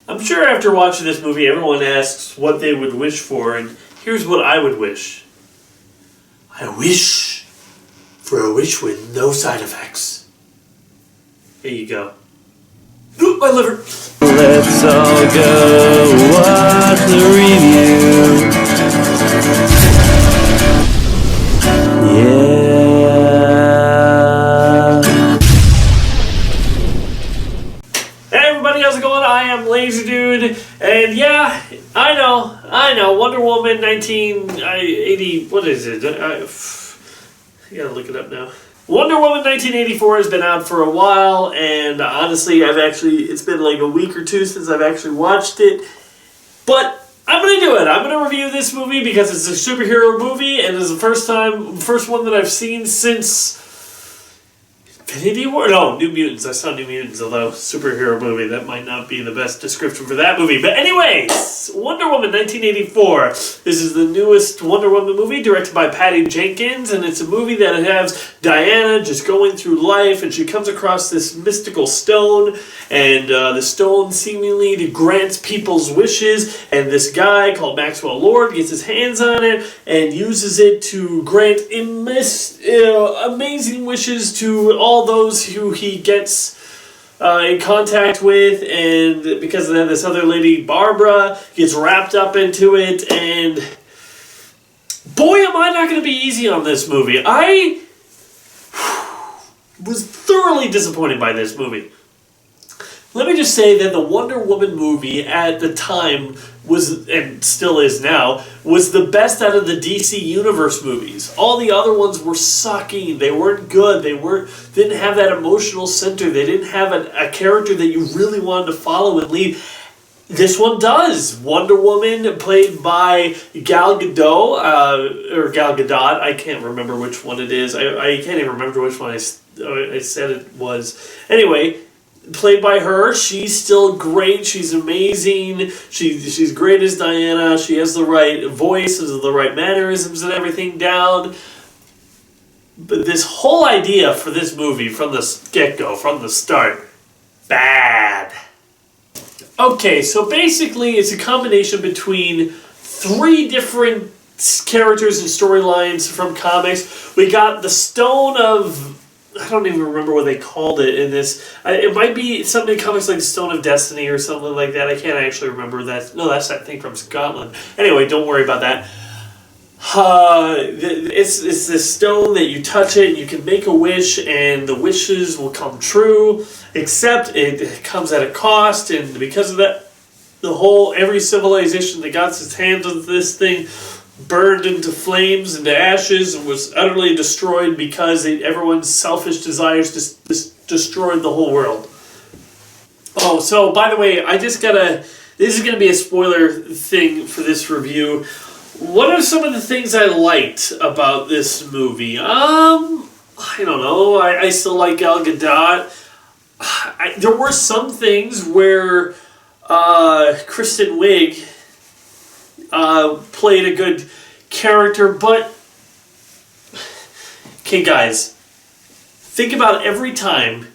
I'm sure after watching this movie, everyone asks what they would wish for, and here's what I would wish. I wish for a wish with no side effects. Here you go. Ooh, my liver. Let's all go watch the review. Yeah. Hey everybody, how's it going? I am Lazy Dude, and yeah, I know, Wonder Woman 1980, what is it? I gotta look it up now. Wonder Woman 1984 has been out for a while, and honestly, it's been like a week or two since I've actually watched it, but I'm gonna do it. I'm gonna review this movie because it's a superhero movie, and it's the first one that I've seen since Infinity War? No, New Mutants. I saw New Mutants, although superhero movie, that might not be the best description for that movie. But anyways, Wonder Woman 1984. This is the newest Wonder Woman movie, directed by Patty Jenkins, and it's a movie that has Diana just going through life, and she comes across this mystical stone, and the stone seemingly grants people's wishes, and this guy called Maxwell Lord gets his hands on it and uses it to grant amazing wishes to all those who he gets in contact with, and because of that, this other lady, Barbara, gets wrapped up into it, and boy, am I not going to be easy on this movie. I was thoroughly disappointed by this movie. Let me just say that the Wonder Woman movie at the time was, and still is now, was the best out of the DC Universe movies. All the other ones were sucking. They weren't good. Didn't have that emotional center. They didn't have a character that you really wanted to follow and lead. This one does. Wonder Woman, played by Gal Gadot, or Gal Gadot. I can't remember which one it is. I can't even remember which one I said it was. Anyway, played by her, she's still great. She's amazing. She's great as Diana. She has the right voice, has the right mannerisms and everything down. But this whole idea for this movie, from the get-go, from the start, bad. Okay, so basically it's a combination between three different characters and storylines from comics. We got the Stone of... I don't even remember what they called it in this. It might be something in comics like Stone of Destiny or something like that. I can't actually remember that. No, that's that thing from Scotland. Anyway, don't worry about that. It's this stone that you touch it, you can make a wish, and the wishes will come true, except it comes at a cost, and because of that, every civilization that got its hands on this thing burned into flames, into ashes, and was utterly destroyed because everyone's selfish desires just destroyed the whole world. Oh, so by the way, this is going to be a spoiler thing for this review. What are some of the things I liked about this movie? I don't know. I still like Gal Gadot. There were some things where Kristen Wiig played a good character, but okay, guys, think about every time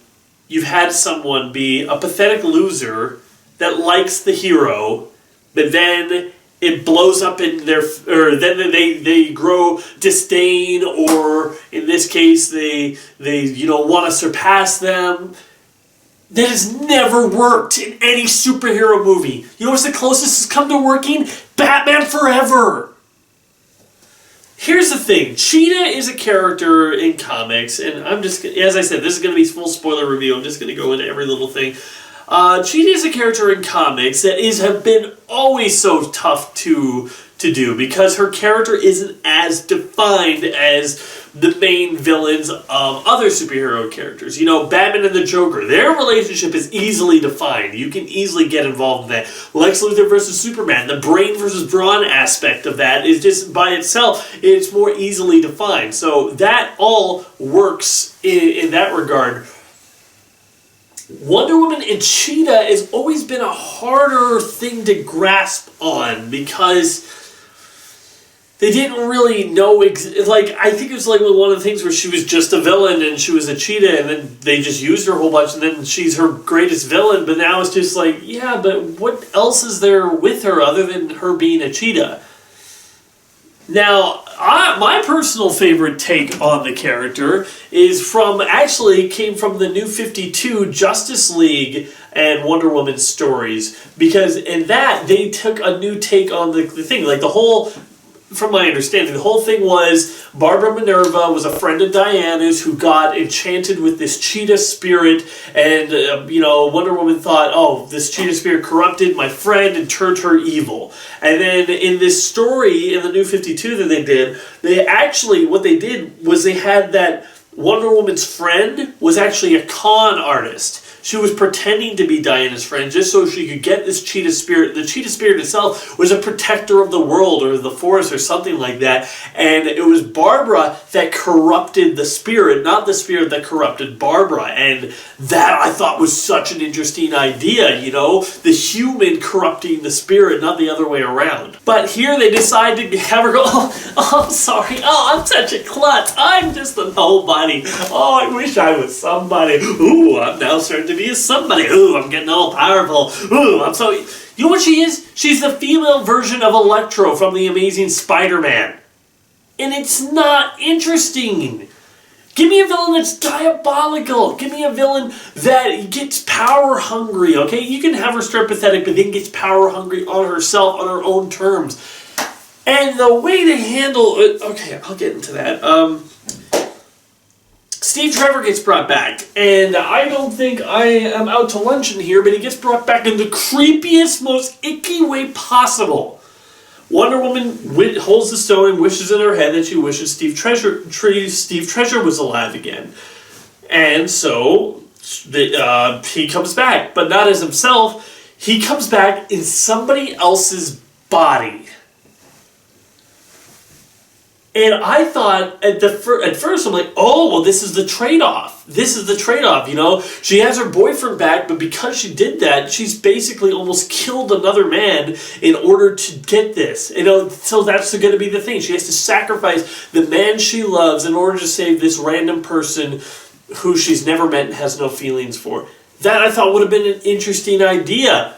you've had someone be a pathetic loser that likes the hero, but then it blows up in or then they grow disdain, or in this case they want to surpass them. That has never worked in any superhero movie. You know what's the closest it's come to working? Batman Forever! Here's the thing. Cheetah is a character in comics, and as I said, this is going to be full spoiler review. I'm just going to go into every little thing. Cheetah is a character in comics that have been always so tough to do, because her character isn't as defined as the main villains of other superhero characters. You know, Batman and the Joker, their relationship is easily defined. You can easily get involved in that. Lex Luthor versus Superman, the brain versus brawn aspect of that is just by itself, it's more easily defined. So that all works in that regard. Wonder Woman and Cheetah has always been a harder thing to grasp on, because they didn't really know, like, I think it was like one of the things where she was just a villain and she was a cheetah and then they just used her a whole bunch and then she's her greatest villain, but now it's just like, yeah, but what else is there with her other than her being a cheetah? Now, my personal favorite take on the character came from the New 52 Justice League and Wonder Woman stories, because in that, they took a new take on the thing, like the whole... From my understanding, the whole thing was Barbara Minerva was a friend of Diana's who got enchanted with this cheetah spirit, and Wonder Woman thought, oh, this cheetah spirit corrupted my friend and turned her evil. And then in this story in the New 52 that they did, what they did was they had that Wonder Woman's friend was actually a con artist. She was pretending to be Diana's friend just so she could get this cheetah spirit. The cheetah spirit itself was a protector of the world or the forest or something like that. And it was Barbara that corrupted the spirit, not the spirit that corrupted Barbara. And that I thought was such an interesting idea, the human corrupting the spirit, not the other way around. But here they decide to have her go, oh, I'm sorry. Oh, I'm such a klutz. I'm just a nobody. Oh, I wish I was somebody. Ooh, I'm now starting to be a somebody. Ooh, I'm getting all powerful. Ooh, I'm so... You know what she is? She's the female version of Electro from The Amazing Spider-Man. And it's not interesting. Give me a villain that's diabolical. Give me a villain that gets power hungry, okay? You can have her start pathetic, but then gets power hungry on herself, on her own terms. And the way to handle it... Okay, I'll get into that. Steve Trevor gets brought back, and I don't think I am out to lunch in here, but he gets brought back in the creepiest, most icky way possible. Wonder Woman holds the stone and wishes in her head that she wishes Steve Treasure was alive again. And so he comes back, but not as himself. He comes back in somebody else's body. And I thought at first, I'm like, oh, well, this is the trade-off. This is the trade-off, She has her boyfriend back, but because she did that, she's basically almost killed another man in order to get this. So that's going to be the thing. She has to sacrifice the man she loves in order to save this random person who she's never met and has no feelings for. That, I thought, would have been an interesting idea.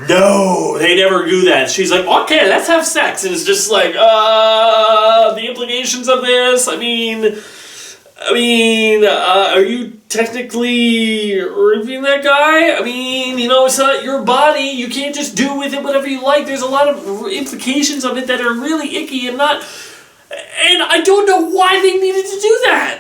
No, they never do that. She's like, okay, let's have sex. And it's just like, the implications of this, I mean, are you technically raping that guy? I mean, it's not your body. You can't just do with it whatever you like. There's a lot of implications of it that are really icky and I don't know why they needed to do that.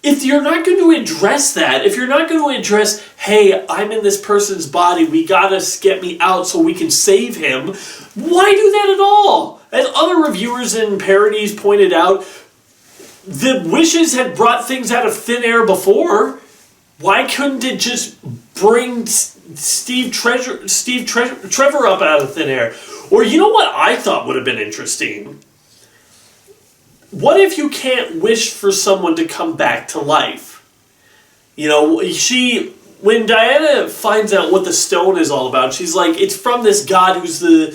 If you're not going to address that, if you're not going to address, hey, I'm in this person's body, we gotta get me out so we can save him, why do that at all? As other reviewers and parodies pointed out, the wishes had brought things out of thin air before. Why couldn't it just bring Trevor up out of thin air? Or you know what I thought would have been interesting? What if you can't wish for someone to come back to life? When Diana finds out what the stone is all about, she's like, it's from this god who's the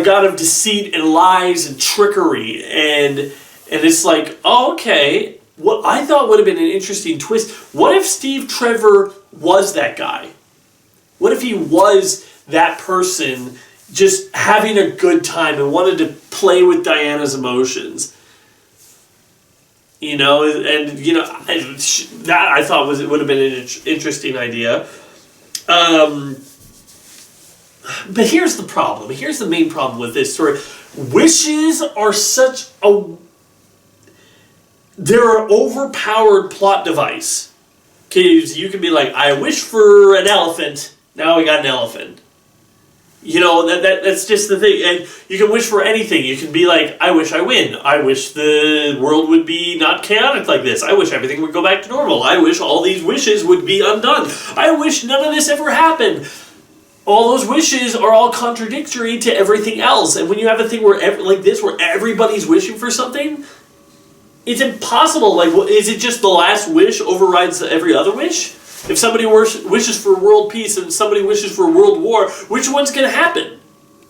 god of deceit and lies and trickery. And it's like, oh, okay. What I thought would have been an interesting twist. What if Steve Trevor was that guy? What if he was that person just having a good time and wanted to play with Diana's emotions? That I thought would have been an interesting idea. But here's the problem. Here's the main problem with this story. Wishes are they're an overpowered plot device. Because you can be like, I wish for an elephant. Now we got an elephant. That's just the thing. And you can wish for anything. You can be like, I wish I win. I wish the world would be not chaotic like this. I wish everything would go back to normal. I wish all these wishes would be undone. I wish none of this ever happened. All those wishes are all contradictory to everything else. And when you have a thing where everybody's wishing for something, it's impossible. Is it just the last wish overrides every other wish? If somebody wishes for world peace and somebody wishes for world war, which one's going to happen?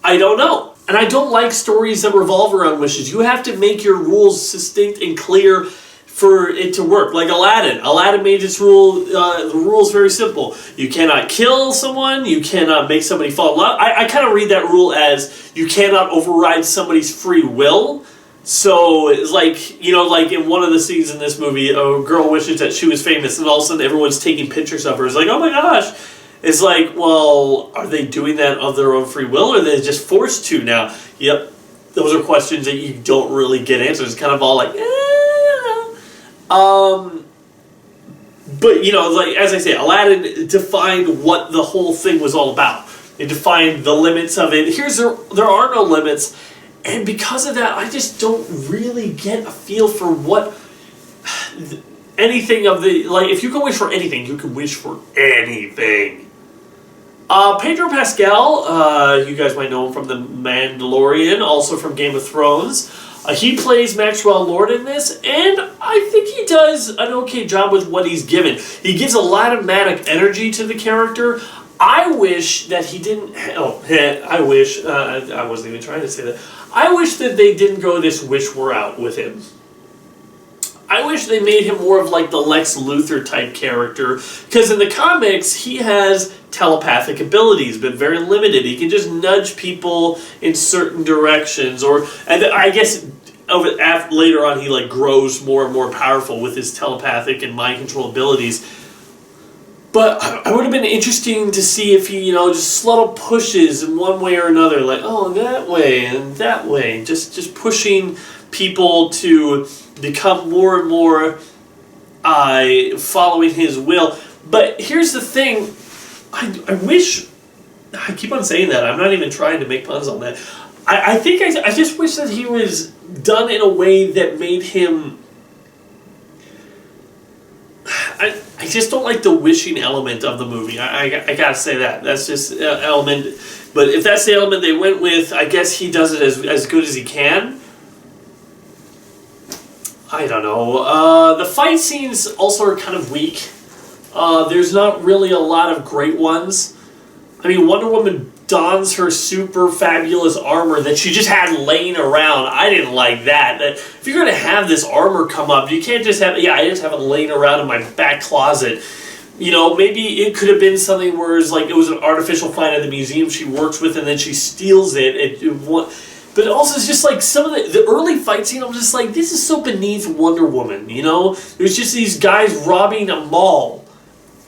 I don't know. And I don't like stories that revolve around wishes. You have to make your rules succinct and clear for it to work. Like Aladdin. Aladdin made its the rules very simple. You cannot kill someone, you cannot make somebody fall in love. I kind of read that rule as you cannot override somebody's free will. So it's like, like in one of the scenes in this movie, a girl wishes that she was famous and all of a sudden everyone's taking pictures of her. It's like, oh my gosh. It's like, well, are they doing that of their own free will or are they just forced to now? Yep. Those are questions that you don't really get answers. It's kind of all like, But, like as I say, Aladdin defined what the whole thing was all about. It defined the limits of it. There are no limits. And because of that, I just don't really get a feel for what anything of the... Like, if you can wish for anything, you can wish for anything. Pedro Pascal, you guys might know him from The Mandalorian, also from Game of Thrones. He plays Maxwell Lord in this, and I think he does an okay job with what he's given. He gives a lot of manic energy to the character. I wish that he didn't... I wish... I wasn't even trying to say that. I wish that they didn't go this wish we're out with him. I wish they made him more of like the Lex Luthor type character. Because in the comics, he has telepathic abilities, but very limited. He can just nudge people in certain directions. And I guess later on he like grows more and more powerful with his telepathic and mind control abilities. But I would have been interesting to see if he, just subtle pushes in one way or another, like, oh, that way and that way. Just pushing people to become more and more following his will. But here's the thing. I wish... I keep on saying that. I'm not even trying to make puns on that. I think I just wish that he was done in a way that made him... I just don't like the wishing element of the movie. I gotta say that. That's just an element. But if that's the element they went with, I guess he does it as good as he can. I don't know. The fight scenes also are kind of weak. There's not really a lot of great ones. I mean, Wonder Woman dons her super fabulous armor that she just had laying around. I didn't like that. If you're going to have this armor come up, you can't just have... Yeah, I just have it laying around in my back closet. Maybe it could have been something where it was an artificial find at the museum she works with and then she steals it. But also it's just like some of the early fight scene, I'm just like, this is so beneath Wonder Woman, There's just these guys robbing a mall.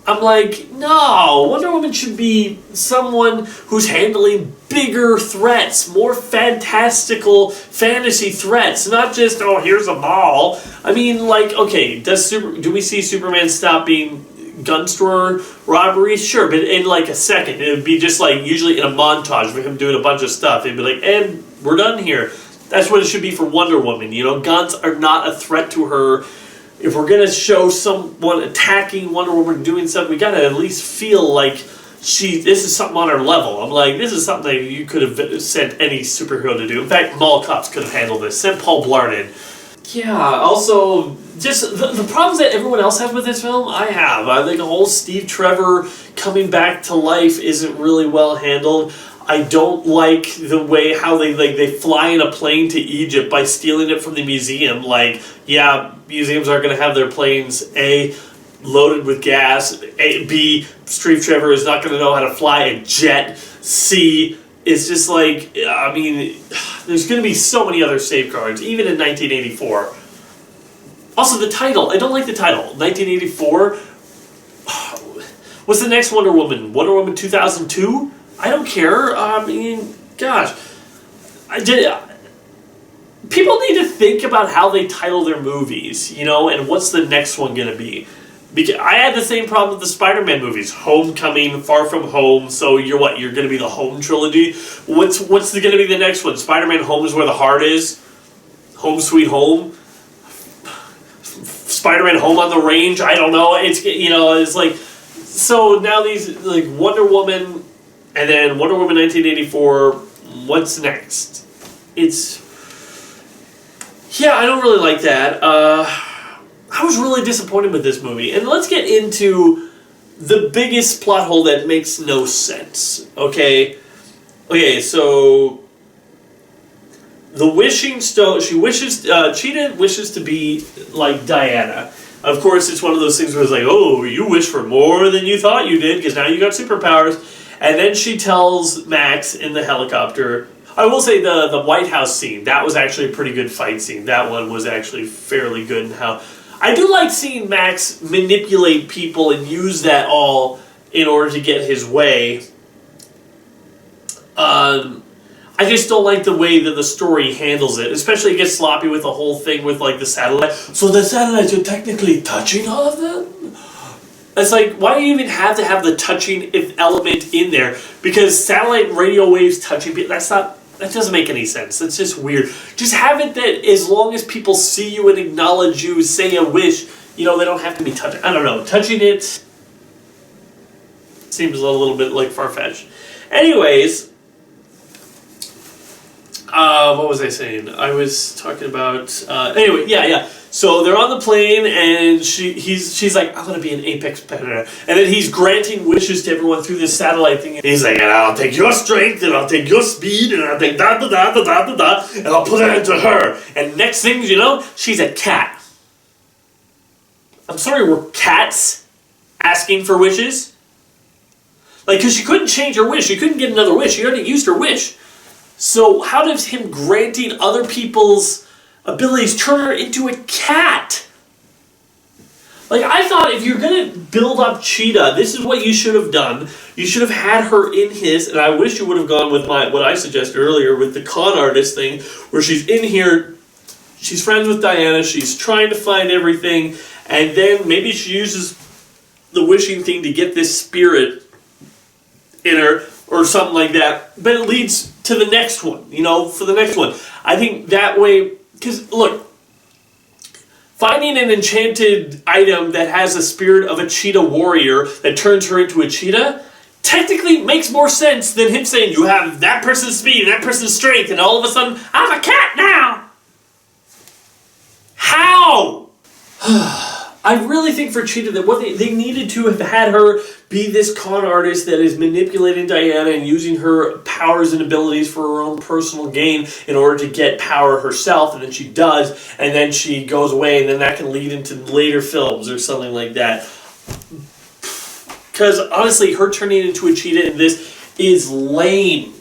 I'm like, no, Wonder Woman should be someone who's handling bigger threats, more fantastical fantasy threats, not just, oh, here's a mall. I mean, like, okay, do we see Superman stop being gun store robberies? Sure, but in like a second. It would be just like usually in a montage of him doing a bunch of stuff. It'd be like, and we're done here. That's what it should be for Wonder Woman. Guns are not a threat to her. If we're going to show someone attacking Wonder Woman doing something, we got to at least feel like this is something on her level. I'm like, this is something that you could have sent any superhero to do. In fact, Mall Cops could have handled this. Sent Paul Blart in. Yeah, also, just the problems that everyone else has with this film, I have. I think the whole Steve Trevor coming back to life isn't really well handled. I don't like the way how they fly in a plane to Egypt by stealing it from the museum. Like, yeah, museums aren't going to have their planes, A, loaded with gas, B, Steve Trevor is not going to know how to fly a jet, C, it's just like, I mean, there's going to be so many other safeguards, even in 1984. Also, the title. I don't like the title. 1984? What's the next Wonder Woman? Wonder Woman 2002? I don't care. I mean, gosh. People need to think about how they title their movies, and what's the next one going to be. Because I had the same problem with the Spider-Man movies. Homecoming, Far From Home, so you're what? You're going to be the Home trilogy? What's going to be the next one? Spider-Man Home is Where the Heart Is? Home Sweet Home? Spider-Man Home on the Range? I don't know. It's like... So now these, like, Wonder Woman... And then Wonder Woman 1984, what's next? Yeah, I don't really like that. I was really disappointed with this movie. And let's get into the biggest plot hole that makes no sense, okay? Okay, so the wishing stone. She wishes. Cheetah wishes to be like Diana. Of course, it's one of those things where it's like, oh, you wish for more than you thought you did because now you got superpowers. And then she tells Max in the helicopter. I will say the White House scene, that was actually a pretty good fight scene. That one was actually fairly good in how... I do like seeing Max manipulate people and use that all in order to get his way. I just don't like the way that the story handles it. Especially it gets sloppy with the whole thing with like the satellite. So the satellites are technically touching all of them? It's like, why do you even have to have the touching element in there? Because satellite radio waves touching people, that doesn't make any sense. That's just weird. Just have it that as long as people see you and acknowledge you, say a wish, they don't have to be touching. I don't know. Touching it seems a little bit like far-fetched. Anyways, what was I saying? I was talking about... anyway, yeah. So they're on the plane, and she's like, I'm going to be an apex predator. And then he's granting wishes to everyone through this satellite thing. And he's like, and I'll take your strength, and I'll take your speed, and I'll take da-da-da-da-da-da-da, and I'll put it into her. And next thing you know, she's a cat. I'm sorry, were cats asking for wishes? Like, because she couldn't change her wish. She couldn't get another wish. She already used her wish. So how does him granting other people's abilities turn her into a cat? Like, I thought if you're going to build up Cheetah, this is what you should have done. You should have had her in his, and I wish you would have gone with what I suggested earlier with the con artist thing, where she's in here, she's friends with Diana, she's trying to find everything, and then maybe she uses the wishing thing to get this spirit in her, or something like that, but it leads to the next one, for the next one. I think that way, because, look, finding an enchanted item that has a spirit of a cheetah warrior that turns her into a cheetah technically makes more sense than him saying, you have that person's speed and that person's strength, and all of a sudden, I'm a cat now! How? I really think for Cheetah that what they needed to have had her be this con artist that is manipulating Diana and using her powers and abilities for her own personal gain in order to get power herself, and then she does, and then she goes away, and then that can lead into later films or something like that. Because honestly, her turning into a cheetah in this is lame.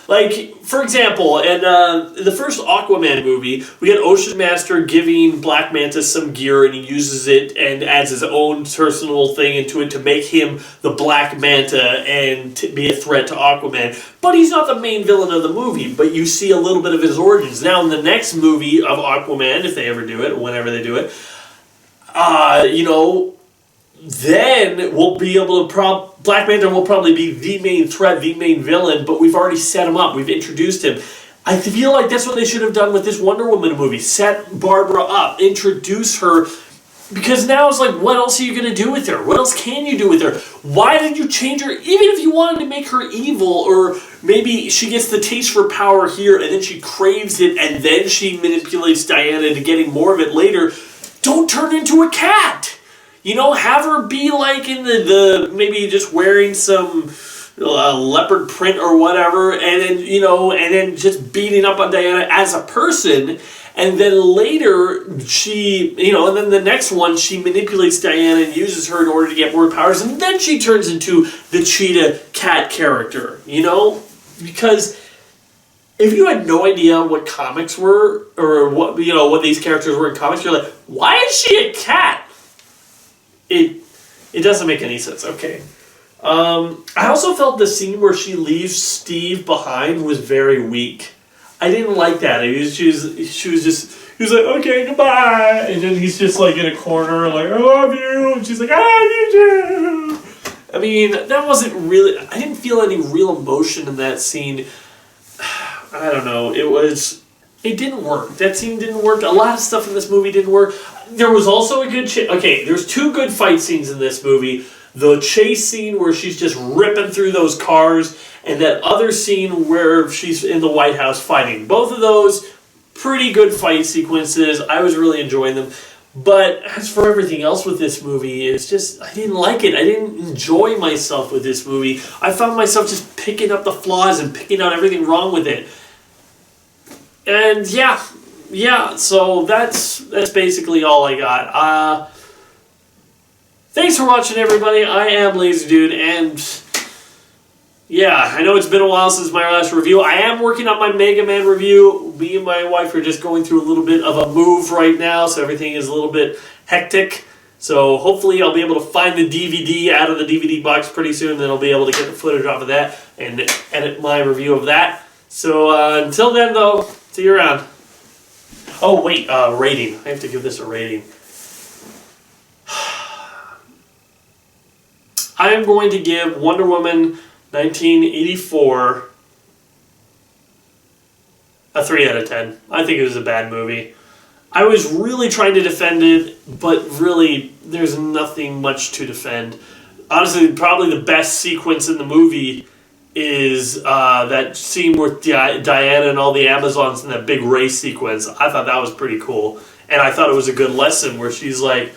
Like, for example, in the first Aquaman movie, we get Ocean Master giving Black Manta some gear, and he uses it and adds his own personal thing into it to make him the Black Manta and to be a threat to Aquaman. But he's not the main villain of the movie, but you see a little bit of his origins. Now, in the next movie of Aquaman, if they ever do it, or whenever they do it, then we'll be able to Black Manta will probably be the main threat, the main villain, but we've already set him up. We've introduced him. I feel like that's what they should have done with this Wonder Woman movie. Set Barbara up. Introduce her. Because now it's like, what else are you going to do with her? What else can you do with her? Why did you change her? Even if you wanted to make her evil, or maybe she gets the taste for power here, and then she craves it, and then she manipulates Diana into getting more of it later, don't turn into a cat! Have her be like in the maybe just wearing some leopard print or whatever, and then, and then just beating up on Diana as a person, and then later she, and then the next one she manipulates Diana and uses her in order to get more powers, and then she turns into the cheetah cat character, because if you had no idea what comics were, or what, what these characters were in comics, you're like, why is she a cat? It doesn't make any sense. Okay. I also felt the scene where she leaves Steve behind was very weak. I didn't like that. He was like, okay, goodbye. And then he's just like in a corner, like, I love you. And she's like, I love you too. I mean, that wasn't really, I didn't feel any real emotion in that scene. I don't know. It didn't work. That scene didn't work. A lot of stuff in this movie didn't work. There was also a good there's two good fight scenes in this movie. The chase scene where she's just ripping through those cars, and that other scene where she's in the White House fighting. Both of those, pretty good fight sequences. I was really enjoying them. But as for everything else with this movie, it's just, I didn't like it. I didn't enjoy myself with this movie. I found myself just picking up the flaws and picking out everything wrong with it. And yeah. So that's basically all I got. Thanks for watching, everybody. I am Lazy Dude, and yeah, I know it's been a while since my last review. I am working on my Mega Man review. Me and my wife are just going through a little bit of a move right now, so everything is a little bit hectic. So hopefully I'll be able to find the DVD out of the DVD box pretty soon, then I'll be able to get the footage off of that and edit my review of that. So until then, though, see you around. Oh, wait, rating. I have to give this a rating. I am going to give Wonder Woman 1984 a 3 out of 10. I think it was a bad movie. I was really trying to defend it, but really, there's nothing much to defend. Honestly, probably the best sequence in the movie is that scene with Diana and all the Amazons in that big race sequence. I thought that was pretty cool. And I thought it was a good lesson where she's like,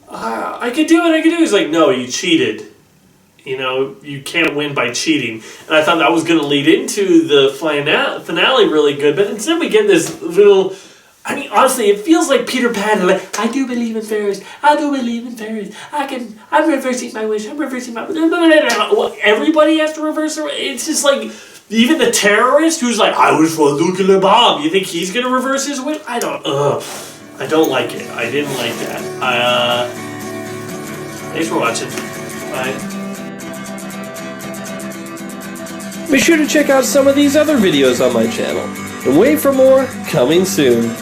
I could do it. He's like, no, you cheated. You know, you can't win by cheating. And I thought that was going to lead into the finale really good. But instead we get this little... I mean, honestly, it feels like Peter Pan. Like, I do believe in fairies. I do believe in fairies. I'm reversing my wish. I'm reversing my wish. Everybody has to reverse their... It's just like, even the terrorist who's like, I was for nuclear bomb. You think he's going to reverse his wish? I don't like it. I didn't like that. Thanks for watching. Bye. Be sure to check out some of these other videos on my channel. And wait for more coming soon.